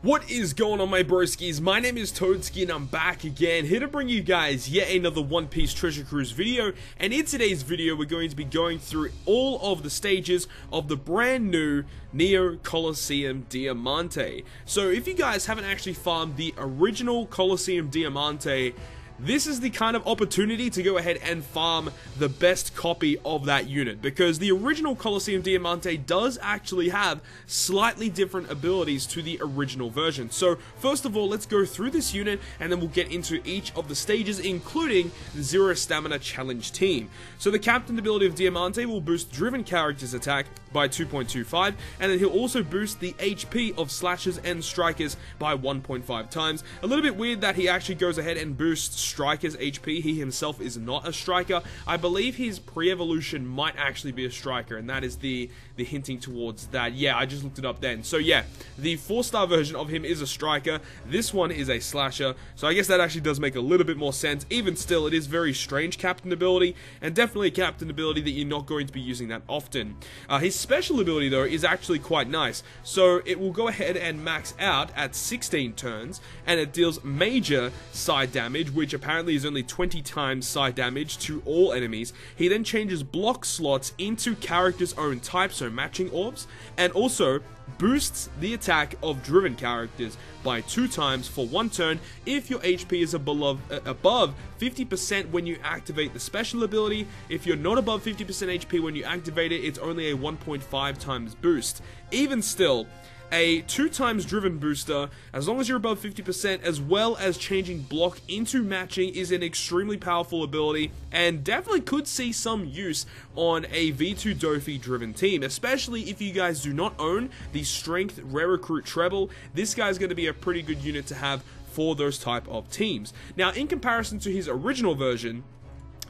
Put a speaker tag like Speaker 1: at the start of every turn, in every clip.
Speaker 1: What is going on, my broskiis? My name is Toadski and I'm back again, here to bring you guys yet another One Piece Treasure Cruise video. And in today's video, we're going to be going through all of the stages of the brand new Neo COLISEUM DIAMANTE. So if you guys haven't actually farmed the original COLISEUM DIAMANTE, this is the kind of opportunity to go ahead and farm the best copy of that unit, because the original COLISEUM DIAMANTE does actually have slightly different abilities to the original version. So first of all, let's go through this unit and then we'll get into each of the stages, including the Zero Stamina Challenge team. So the captain ability of Diamante will boost driven characters' attack by 2.25, and then he'll also boost the HP of slashers and strikers by 1.5 times. A little bit weird that he actually goes ahead and boosts strikers' HP. He himself is not a striker. I believe his pre-evolution might actually be a striker, and that is the hinting towards that. Yeah, I just looked it up then. So yeah, the 4-star version of him is a striker. This one is a slasher, so I guess that actually does make a little bit more sense. Even still, it is very strange captain ability, and definitely a captain ability that you're not going to be using that often. His special ability, though, is actually quite nice. So it will go ahead and max out at 16 turns, and it deals major side damage, which apparently is only 20 times side damage to all enemies. He then changes block slots into characters' own type, so matching orbs, and also boosts the attack of driven characters by 2 times for 1 turn if your HP is above 50% when you activate the special ability. If you're not above 50% HP when you activate it, it's only a 1.5 times boost. Even still, a 2 times driven booster, as long as you're above 50%, as well as changing block into matching, is an extremely powerful ability, and definitely could see some use on a V2 Dofi driven team, especially if you guys do not own the Strength Rare Recruit Treble. This guy's going to be a pretty good unit to have for those type of teams. Now, in comparison to his original version,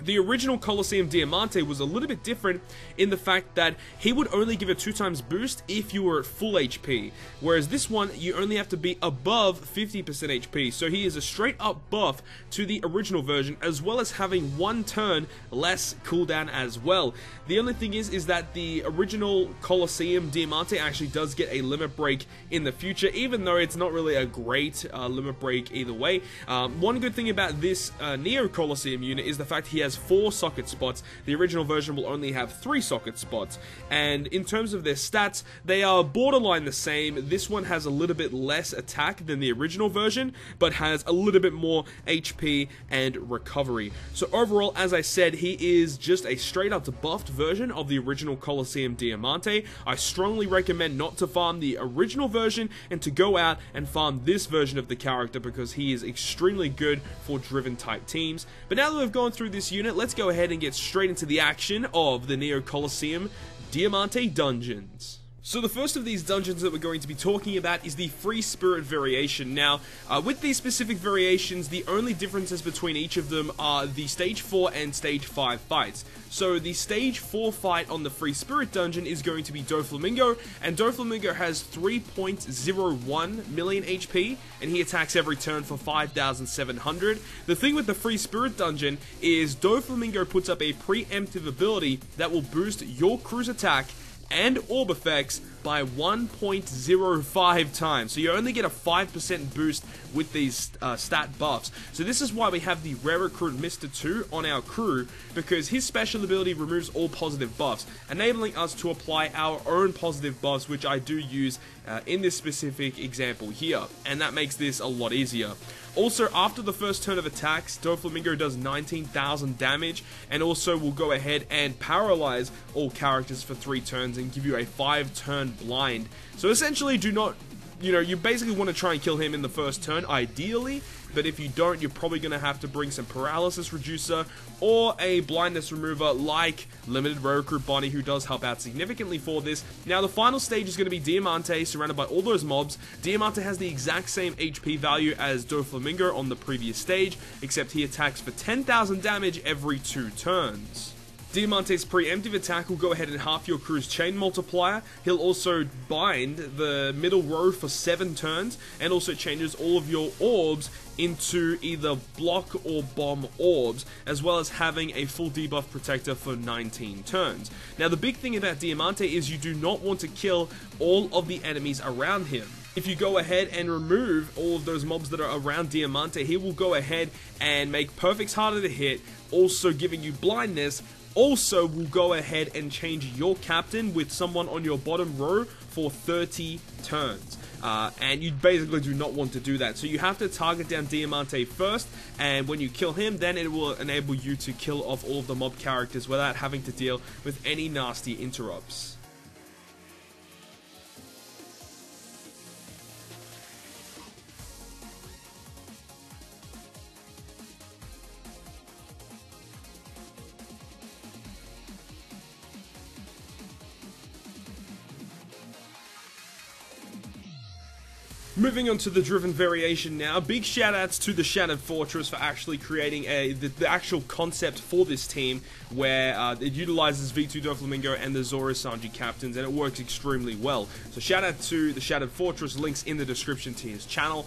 Speaker 1: the original COLISEUM DIAMANTE was a little bit different in the fact that he would only give a 2 times boost if you were at full HP, whereas this one, you only have to be above 50% HP, so he is a straight up buff to the original version, as well as having 1 turn less cooldown as well. The only thing is that the original COLISEUM DIAMANTE actually does get a limit break in the future, even though it's not really a great limit break either way. One good thing about this Neo COLISEUM unit is the fact he has 4 socket spots. The original version will only have 3 socket spots, and in terms of their stats, they are borderline the same. This one has a little bit less attack than the original version, but has a little bit more HP and recovery. So overall, as I said, he is just a straight up buffed version of the original COLISEUM DIAMANTE. I strongly recommend not to farm the original version and to go out and farm this version of the character, because he is extremely good for driven type teams. But now that we've gone through this unit, let's go ahead and get straight into the action of the Neo COLISEUM DIAMANTE dungeons. So the first of these dungeons that we're going to be talking about is the Free Spirit variation. Now, with these specific variations, the only differences between each of them are the Stage 4 and Stage 5 fights. So the Stage 4 fight on the Free Spirit dungeon is going to be Doflamingo, and Doflamingo has 3.01 million HP, and he attacks every turn for 5,700. The thing with the Free Spirit dungeon is Doflamingo puts up a preemptive ability that will boost your crew's attack and orb effects by 1.05 times. So you only get a 5% boost with these stat buffs. So this is why we have the Rare Recruit Mr. 2 on our crew, because his special ability removes all positive buffs, enabling us to apply our own positive buffs, which I do use in this specific example here, and that makes this a lot easier. Also, after the first turn of attacks, Doflamingo does 19,000 damage, and also will go ahead and paralyze all characters for 3 turns and give you a 5-turn blind. So essentially, you basically want to try and kill him in the first turn, ideally, but if you don't, you're probably going to have to bring some paralysis reducer or a blindness remover like Limited Rare Recruit Bonnie, who does help out significantly for this. Now, the final stage is going to be Diamante, surrounded by all those mobs. Diamante has the exact same HP value as Doflamingo on the previous stage, except he attacks for 10,000 damage every 2 turns. Diamante's preemptive attack will go ahead and half your crew's chain multiplier. He'll also bind the middle row for 7 turns, and also changes all of your orbs into either block or bomb orbs, as well as having a full debuff protector for 19 turns. Now, the big thing about Diamante is you do not want to kill all of the enemies around him. If you go ahead and remove all of those mobs that are around Diamante, he will go ahead and make perfects harder to hit, also giving you blindness. Also will go ahead and change your captain with someone on your bottom row for 30 turns. And you basically do not want to do that. So you have to target down Diamante first, and when you kill him, then it will enable you to kill off all of the mob characters without having to deal with any nasty interrupts. Moving on to the driven variation now, big shout outs to the Shattered Fortress for actually creating the actual concept for this team, where it utilizes V2 Doflamingo and the Zoro Sanji captains, and it works extremely well. So shout out to the Shattered Fortress, links in the description to his channel.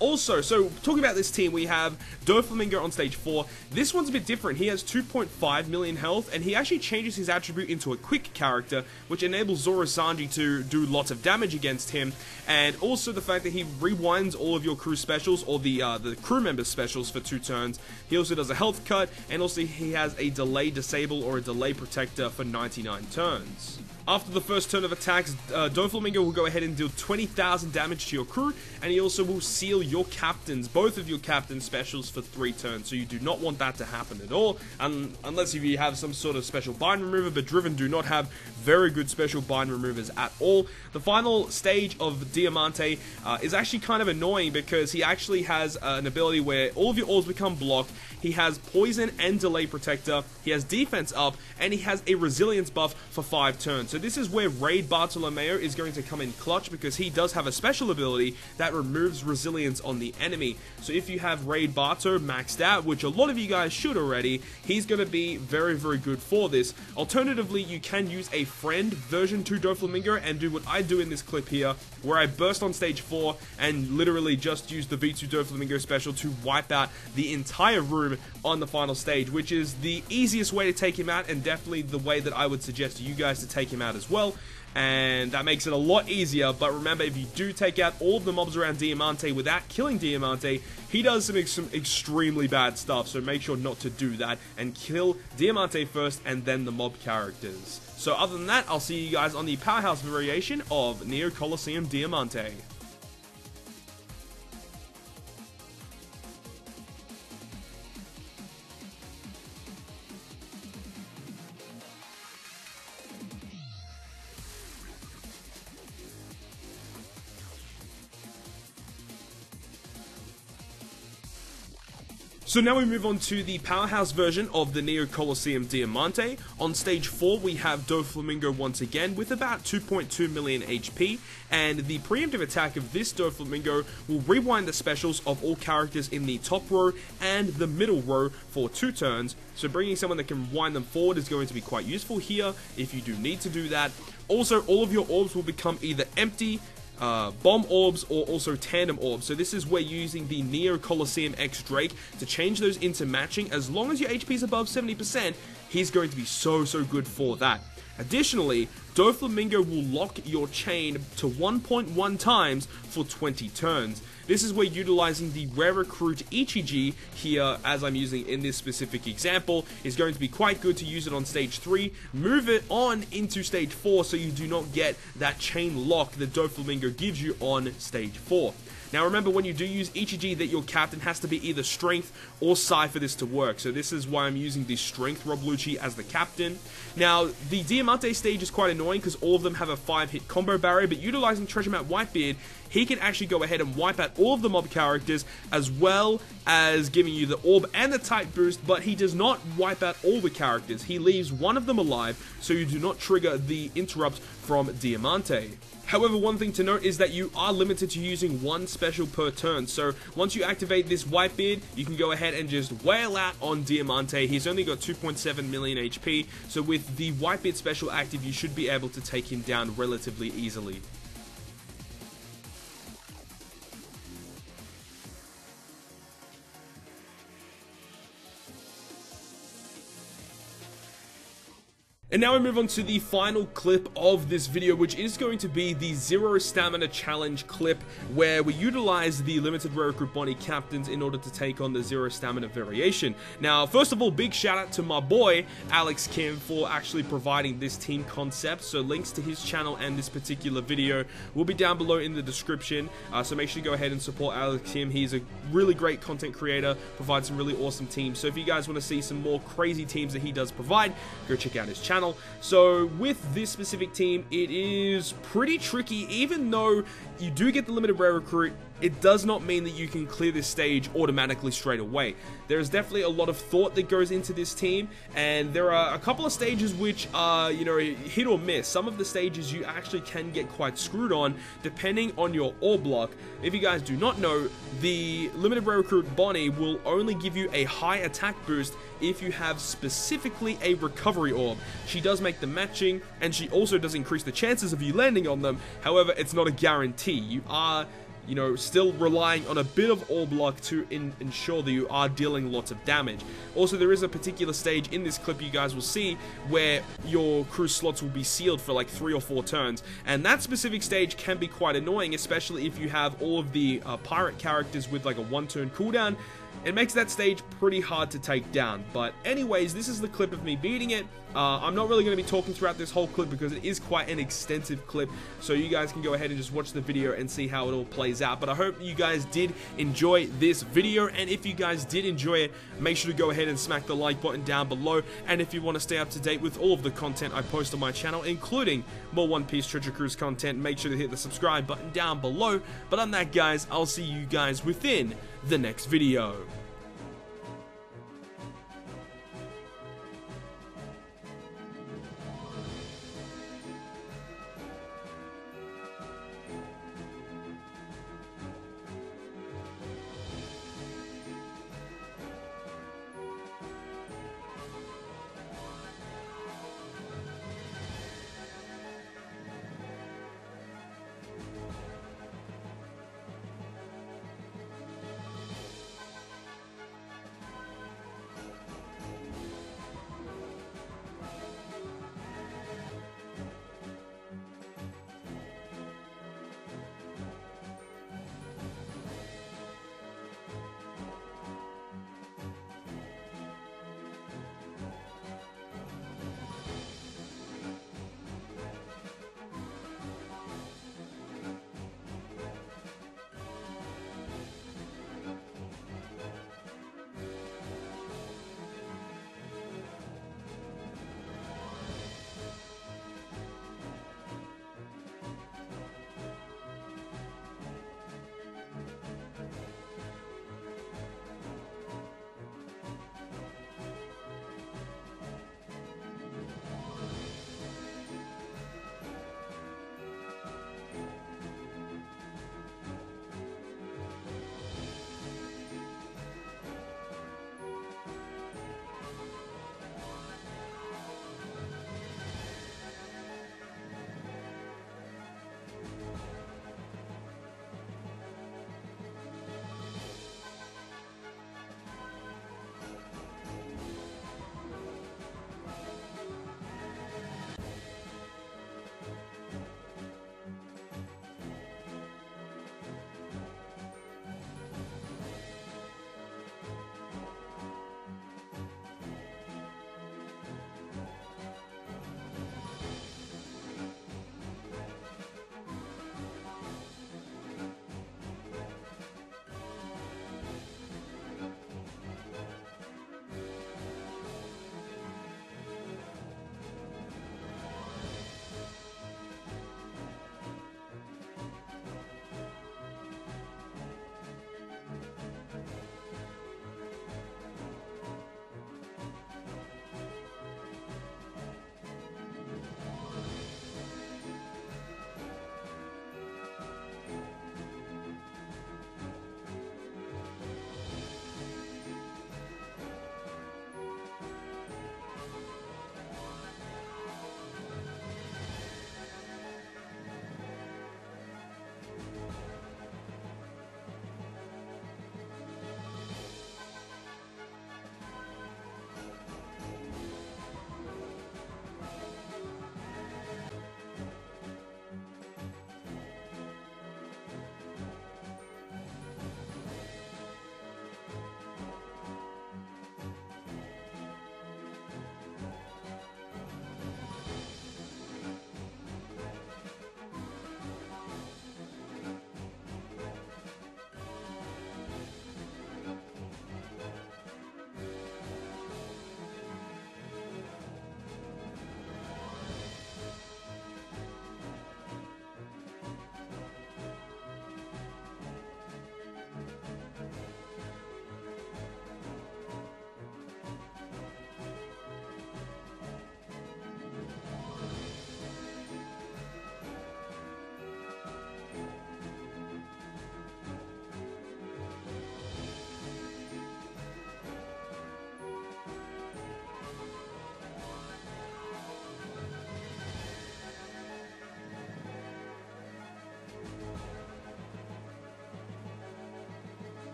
Speaker 1: Also, so talking about this team, we have Doflamingo on stage 4. This one's a bit different. He has 2.5 million health, and he actually changes his attribute into a quick character, which enables Zoro Sanji to do lots of damage against him, and also the fact that he rewinds all of your crew specials, or the crew member specials, for 2 turns. He also does a health cut, and also he has a delay disable or a delay protector for 99 turns. After the first turn of attacks, Doflamingo will go ahead and deal 20,000 damage to your crew, and he also will seal your captains, both of your captain specials, for 3 turns, so you do not want that to happen at all, unless if you have some sort of special bind remover, but Driven do not have very good special bind removers at all. The final stage of Diamante is actually kind of annoying, because he actually has an ability where all of your orbs become blocked. He has poison and delay protector, he has defense up, and he has a resilience buff for 5 turns. So this is where Raid Bartolomeo is going to come in clutch, because he does have a special ability that removes resilience on the enemy. So if you have Raid Barto maxed out, which a lot of you guys should already, he's going to be very, very good for this. Alternatively, you can use a friend version 2 Doflamingo and do what I do in this clip here, where I burst on stage 4 and literally just use the V2 Doflamingo special to wipe out the entire room on the final stage, which is the easiest way to take him out, and definitely the way that I would suggest to you guys to take him out as well. And that makes it a lot easier. But remember, if you do take out all of the mobs around Diamante without killing Diamante, he does some extremely bad stuff, so make sure not to do that, and kill Diamante first and then the mob characters. So other than that, I'll see you guys on the Powerhouse variation of Neo COLISEUM Diamante. So now we move on to the Powerhouse version of the Neo COLISEUM Diamante. On stage 4 we have Doflamingo once again with about 2.2 million HP, and the preemptive attack of this Doflamingo will rewind the specials of all characters in the top row and the middle row for 2 turns, so bringing someone that can wind them forward is going to be quite useful here if you do need to do that. Also, all of your orbs will become either empty, bomb orbs, or also tandem orbs. So this is where using the Neo COLISEUM X Drake to change those into matching. As long as your HP is above 70%, he's going to be so good for that. Additionally, Doflamingo will lock your chain to 1.1 times for 20 turns. This is where utilizing the rare recruit Ichiji here, as I'm using in this specific example, is going to be quite good to use it on stage 3, move it on into stage 4 so you do not get that chain lock that Doflamingo gives you on stage 4. Now remember, when you do use Ichiji, that your captain has to be either strength or psi for this to work, so this is why I'm using the strength Rob Lucci as the captain. Now the Diamante stage is quite annoying because all of them have a 5-hit combo barrier, but utilizing Treasure Map Whitebeard, he can actually go ahead and wipe out all of the mob characters, as well as giving you the orb and the type boost, but he does not wipe out all the characters. He leaves one of them alive, so you do not trigger the interrupt from Diamante. However, one thing to note is that you are limited to using one special per turn, so once you activate this Whitebeard, you can go ahead and just wail out on Diamante. He's only got 2.7 million HP, so with the Whitebeard special active, you should be able to take him down relatively easily. And now we move on to the final clip of this video, which is going to be the 0 Stamina Challenge clip, where we utilize the limited rare recruit Bonnie captains in order to take on the 0 Stamina variation. Now, first of all, big shout out to my boy, Alex Kim, for actually providing this team concept. So links to his channel and this particular video will be down below in the description. So make sure you go ahead and support Alex Kim. He's a really great content creator, provides some really awesome teams. So if you guys want to see some more crazy teams that he does provide, go check out his channel. So with this specific team, it is pretty tricky. Even though you do get the limited rare recruit, it does not mean that you can clear this stage automatically straight away. There is definitely a lot of thought that goes into this team, and there are a couple of stages which are, you know, hit or miss. Some of the stages you actually can get quite screwed on depending on your ore block. If you guys do not know, the limited rare recruit Bonnie will only give you a high attack boost if you have specifically a recovery orb. She does make them matching, and she also does increase the chances of you landing on them. However, it's not a guarantee. You are, you know, still relying on a bit of ore block to ensure that you are dealing lots of damage. Also, there is a particular stage in this clip you guys will see where your crew slots will be sealed for like 3 or 4 turns, and that specific stage can be quite annoying, especially if you have all of the pirate characters with like a 1-turn cooldown. It makes that stage pretty hard to take down. But anyways, this is the clip of me beating it. I'm not really going to be talking throughout this whole clip because it is quite an extensive clip, so you guys can go ahead and just watch the video and see how it all plays out. But I hope you guys did enjoy this video, and if you guys did enjoy it, make sure to go ahead and smack the like button down below. And if you want to stay up to date with all of the content I post on my channel, including more One Piece Treasure Cruise content, make sure to hit the subscribe button down below. But on that, guys, I'll see you guys within the next video.